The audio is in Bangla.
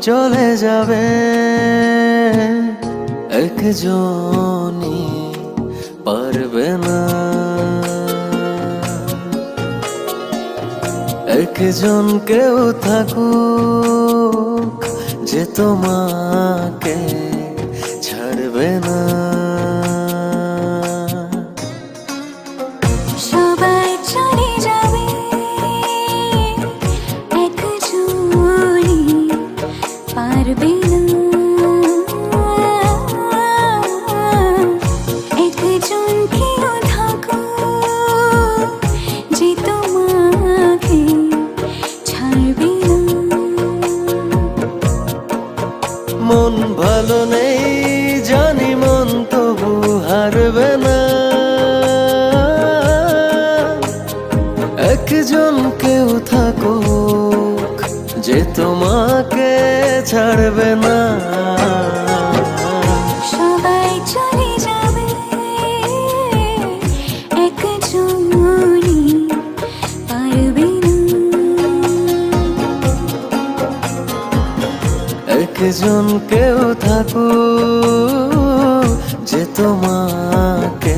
চলে যাবে, একজনই পারবে না। একজন কেউ থাকুক যে তোমাকে ছাড়বে না। সবাই চলে যাবে, একজনই পারবে না। একজন কেউ থাকুক যে তোমাকে ছাড়বে না। মন ভালো নেই জানি, মন তবু হারবে না। একজন কেউ থাকুক যে তোমাকে ছাড়বে না। সবাই চলে যাবে, একজনই পারবে না। একজন কেউ থাকুক যে তোমাকে